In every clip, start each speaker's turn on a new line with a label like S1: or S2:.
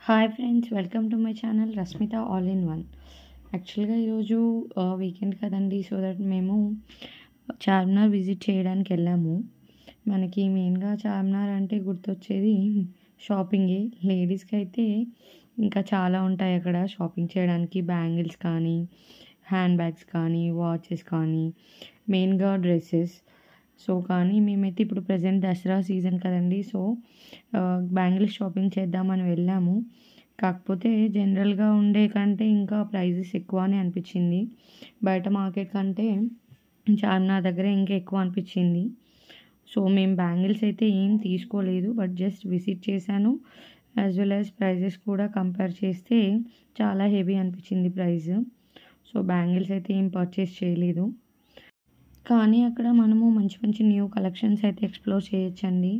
S1: Hi friends, welcome to my channel Rashmita all in one. యాక్చువల్గా ఈరోజు weekend కదండి. So that మేము చార్మినార్ విజిట్ చేయడానికి వెళ్ళాము. మనకి మెయిన్గా చార్మినార్ అంటే గుర్తొచ్చేది షాపింగే. లేడీస్కి అయితే ఇంకా చాలా ఉంటాయి అక్కడ షాపింగ్ చేయడానికి. బ్యాంగిల్స్ కానీ, హ్యాండ్ బ్యాగ్స్ కానీ, వాచెస్ కానీ, మెయిన్గా డ్రెస్సెస్. సో కానీ మేమైతే ఇప్పుడు ప్రజెంట్ దసరా సీజన్ కదండి. సో బ్యాంగిల్స్ షాపింగ్ చేద్దామని వెళ్ళాము. కాకపోతే జనరల్గా ఉండే కంటే ఇంకా ప్రైజెస్ ఎక్కువ అని అనిపించింది. బయట మార్కెట్ కంటే చార్మినార్ దగ్గర ఇంకా ఎక్కువ అనిపించింది. సో మేము బ్యాంగిల్స్ అయితే ఏం తీసుకోలేదు, బట్ జస్ట్ విజిట్ చేశాను. యాజ్ వెల్ యాజ్ ప్రైజెస్ కూడా కంపేర్ చేస్తే చాలా హెవీ అనిపించింది ప్రైస్. సో బ్యాంగిల్స్ అయితే ఏం పర్చేస్ చేయలేదు. కానీ అక్కడ మనము మంచి మంచి న్యూ కలెక్షన్స్ అయితే ఎక్స్ప్లోర్ చేయొచ్చండి.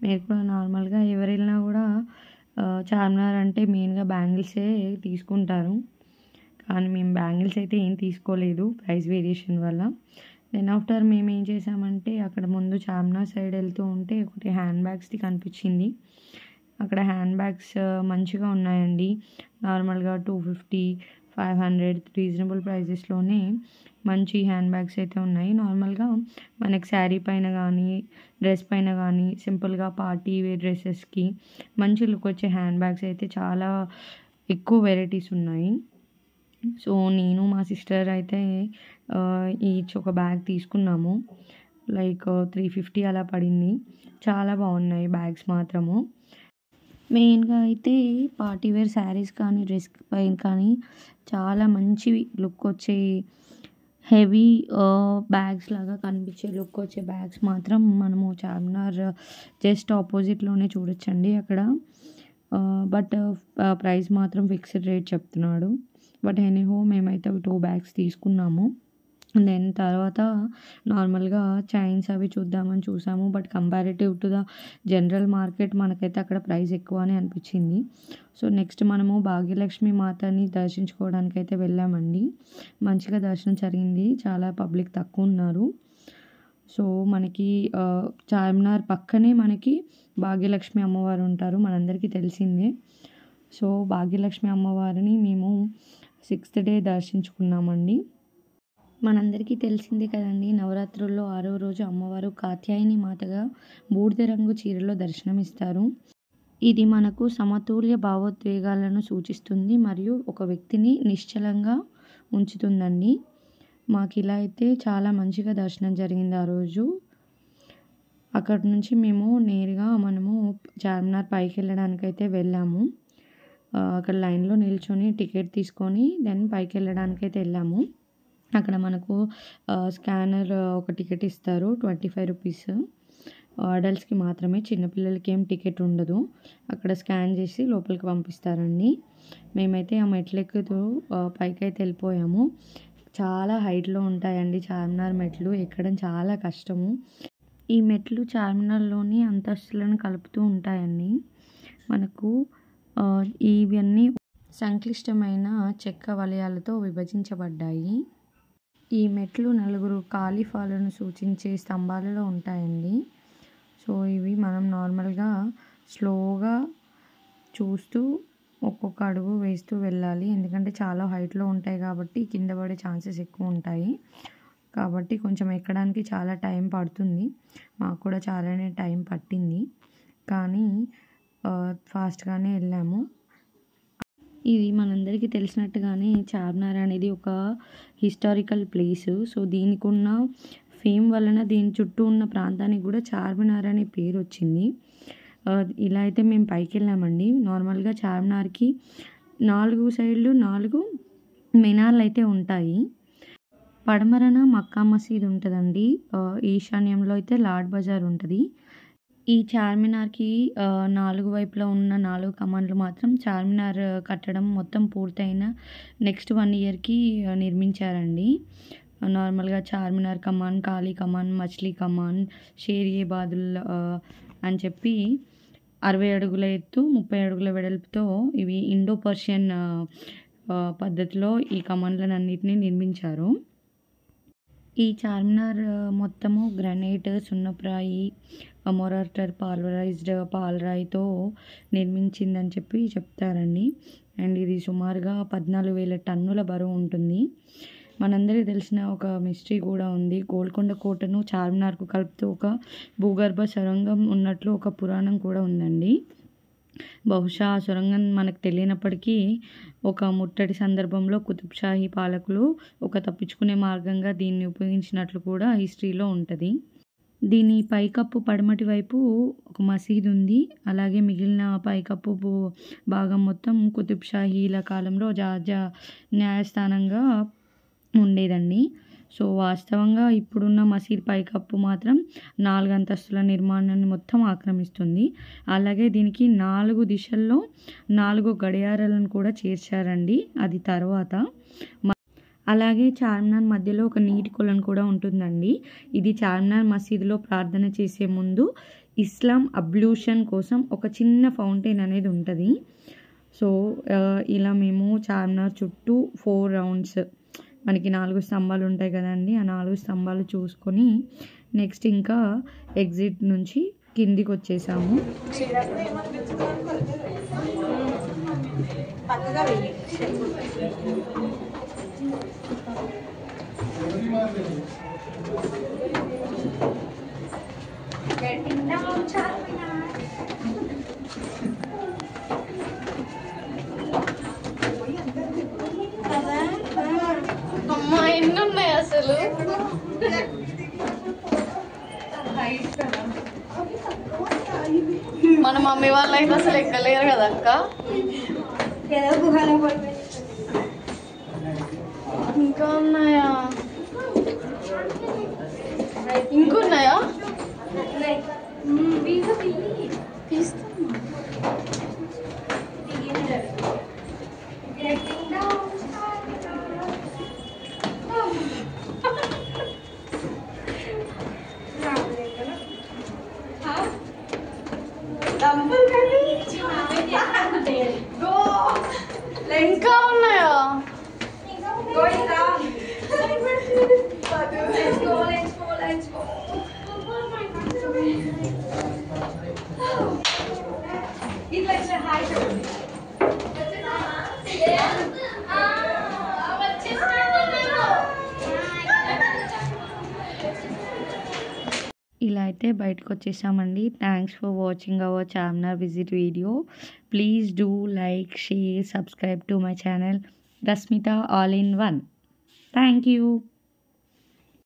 S1: మీరు కూడా నార్మల్గా ఎవరు వెళ్ళినా కూడా చార్మినార్ అంటే మెయిన్గా బ్యాంగిల్సే తీసుకుంటారు. కానీ మేము బ్యాంగిల్స్ అయితే ఏం తీసుకోలేదు ప్రైస్ వేరియేషన్ వల్ల. దెన్ ఆఫ్టర్ మేము ఏం చేసామంటే అక్కడ ముందు చార్మినార్ సైడ్ వెళ్తూ ఉంటే ఒకటి హ్యాండ్ బ్యాగ్స్ది కనిపించింది. అక్కడ హ్యాండ్ బ్యాగ్స్ మంచిగా ఉన్నాయండి. నార్మల్గా 250, 500 రీజనబుల్ ప్రైజెస్లోనే మంచి హ్యాండ్ బ్యాగ్స్ అయితే ఉన్నాయి. నార్మల్గా మనకి శారీ పైన కానీ, డ్రెస్ పైన కానీ, సింపుల్గా పార్టీ వేర్ డ్రెస్సెస్కి మంచి లుక్ వచ్చే హ్యాండ్ బ్యాగ్స్ అయితే చాలా ఎక్కువ వెరైటీస్ ఉన్నాయి. సో నేను మా సిస్టర్ అయితే ఈచ్ ఒక బ్యాగ్ తీసుకున్నాము. లైక్ 350 అలా పడింది. చాలా బాగున్నాయి బ్యాగ్స్ మాత్రము. మెయిన్గా అయితే పార్టీ వేర్ శారీస్ కానీ, డ్రెస్ పైన కానీ చాలా మంచి లుక్ వచ్చే హెవీ బ్యాగ్స్ లాగా కనిపించే లుక్ వచ్చే బ్యాగ్స్ మాత్రం మనము చార్మినార్ జస్ట్ ఆపోజిట్లోనే చూడొచ్చండి అక్కడ. బట్ ప్రైస్ మాత్రం ఫిక్స్డ్ రేట్ చెప్తున్నాడు. బట్ ఎనీహో మేమైతే 2 బ్యాగ్స్ తీసుకున్నాము. దెన్ తర్వాత నార్మల్గా చైన్స్ అవి చూద్దామని చూసాము. But comparative to the general market మనకైతే అక్కడ ప్రైస్ ఎక్కువ అని అనిపించింది. సో నెక్స్ట్ మనము భాగ్యలక్ష్మి మాతని దర్శించుకోవడానికి అయితే వెళ్ళామండి. మంచిగా దర్శనం జరిగింది. చాలా పబ్లిక్ తక్కువ ఉన్నారు. సో మనకి చార్మినార్ పక్కనే మనకి భాగ్యలక్ష్మి అమ్మవారు ఉంటారు, మనందరికీ తెలిసిందే. సో భాగ్యలక్ష్మి అమ్మవారిని మేము 6th డే దర్శించుకున్నామండి. మనందరికీ తెలిసిందే కదండి, నవరాత్రుల్లో 6వ రోజు అమ్మవారు కాత్యాయని మాతగా బూడిద రంగు చీరలో దర్శనమిస్తారు. ఇది మనకు సమతుల్య భావోద్వేగాలను సూచిస్తుంది మరియు ఒక వ్యక్తిని నిశ్చలంగా ఉంచుతుందండి. మాకు ఇలా అయితే చాలా మంచిగా దర్శనం జరిగింది ఆ రోజు. అక్కడ నుంచి మేము నేరుగా మనము చార్మినార్ పైకి వెళ్ళడానికైతే వెళ్ళాము. అక్కడ లైన్లో నిల్చొని టికెట్ తీసుకొని దెన్ పైకి వెళ్ళడానికైతే వెళ్ళాము. అక్కడ మనకు స్కానర్ ఒక టికెట్ ఇస్తారు, 25 రూపీస్. అడల్ట్స్కి మాత్రమే, చిన్నపిల్లలకి ఏం టికెట్ ఉండదు. అక్కడ స్కాన్ చేసి లోపలికి పంపిస్తారండి. మేమైతే ఆ మెట్లు ఎక్కుతూ పైకి అయితే వెళ్ళిపోయాము. చాలా హైట్లో ఉంటాయండి చార్మినార్ మెట్లు, ఎక్కడం చాలా కష్టము. ఈ మెట్లు చార్మినార్లోని అంతస్తులను కలుపుతూ ఉంటాయండి. మనకు ఇవన్నీ సంక్లిష్టమైన చెక్క వలయాలతో విభజించబడ్డాయి. ఈ మెట్లు 4 ఖలీఫాలను సూచించే స్తంభాలలో ఉంటాయండి. సో ఇవి మనం నార్మల్గా స్లోగా చూస్తూ ఒక్కొక్క అడుగు వేస్తూ వెళ్ళాలి. ఎందుకంటే చాలా హైట్లో ఉంటాయి కాబట్టి కింద పడే ఛాన్సెస్ ఎక్కువ ఉంటాయి. కాబట్టి కొంచెం ఎక్కడానికి చాలా టైం పడుతుంది. మాకు కూడా చాలానే టైం పట్టింది, కానీ ఫాస్ట్గానే వెళ్ళాము. ఇది మనందరికీ తెలిసినట్టుగానే చార్మినార్ అనేది ఒక హిస్టారికల్ ప్లేస్. సో దీనికి ఉన్న ఫేమ్ వలన దీని చుట్టూ ఉన్న ప్రాంతానికి కూడా చార్మినార్ అనే పేరు వచ్చింది. ఇలా అయితే మేము పైకి వెళ్ళామండి. నార్మల్గా చార్మినార్కి 4 సైడ్లు 4 మినార్లు అయితే ఉంటాయి. పడమరన మక్కా మసీద్ ఉంటుందండి. ఈశాన్యంలో అయితే లాడ్ బజార్ ఉంటుంది. ఈ చార్మినార్కి 4 వైపులా ఉన్న 4 కమాన్లు మాత్రం చార్మినార్ కట్టడం మొత్తం పూర్తయిన నెక్స్ట్ 1 ఇయర్కి నిర్మించారండి. నార్మల్గా చార్మినార్ కమాన్, కాళీ కమాన్, మచిలీ కమాన్, షేర్-ఏ బాదుల్ అని చెప్పి 60 అడుగుల ఎత్తు, 30 అడుగుల వెడల్పుతో ఇవి ఇండో పర్షియన్ పద్ధతిలో ఈ కమాన్లన్నిటినీ నిర్మించారు. ఈ చార్మినార్ మొత్తము గ్రానైట్, సున్నప్రాయి, మొరార్టర్ పాల్వరైజ్డ్ పాలరాయితో నిర్మించిందని చెప్పి చెప్తారండి. అండ్ ఇది సుమారుగా 14,000 టన్నుల బరువు ఉంటుంది. మనందరికీ తెలిసిన ఒక మిస్టరీ కూడా ఉంది. గోల్కొండ కోటను చార్మినార్కు కలుపుతూ ఒక భూగర్భ సొరంగం ఉన్నట్లు ఒక పురాణం కూడా ఉందండి. బహుశా ఆ సొరంగం మనకు తెలియనప్పటికీ ఒక ముట్టడి సందర్భంలో కుతుబ్షాహీ పాలకులు ఒక తప్పించుకునే మార్గంగా దీన్ని ఉపయోగించినట్లు కూడా హిస్టరీలో ఉంటుంది. దీని పైకప్పు పడమటి వైపు ఒక మసీదు ఉంది. అలాగే మిగిలిన పైకప్పు భాగం మొత్తం కుతుబ్షాహీల కాలంలో జార్జా న్యాయస్థానంగా ఉండేదండి. సో వాస్తవంగా ఇప్పుడున్న మసీద్ పైకప్పు మాత్రం 4 అంతస్తుల నిర్మాణాన్ని మొత్తం ఆక్రమిస్తుంది. అలాగే దీనికి 4 దిశల్లో 4 గడియారాలను కూడా చేర్చారండి. అది తర్వాత అలాగే చార్మినార్ మధ్యలో ఒక నీటి కొలను కూడా ఉంటుందండి. ఇది చార్మినార్ మసీదులో ప్రార్థన చేసే ముందు ఇస్లాం అబ్లూషన్ కోసం ఒక చిన్న ఫౌంటైన్ అనేది ఉంటుంది. సో ఇలా మేము చార్మినార్ చుట్టూ 4 రౌండ్స్, మనకి 4 స్తంభాలు ఉంటాయి కదండి, ఆ 4 స్తంభాలు చూసుకొని నెక్స్ట్ ఇంకా ఎగ్జిట్ నుంచి కిందికి వచ్చేసాము.
S2: అమ్మా ఎన్ని ఉన్నాయి అసలు? మన మమ్మీ వాళ్ళు అయితే అసలు ఎక్కలేరు కదా అక్క. ఇంకా ఉన్నాయా? ఇంకున్నాయా? ఇంకా ఉన్నాయా?
S1: ఇలా అయితే బయటకు వచ్చేసామండి. Thanks for watching our Charminar visit video. Please do like, share, subscribe to my channel Rasmita all in one. Thank you.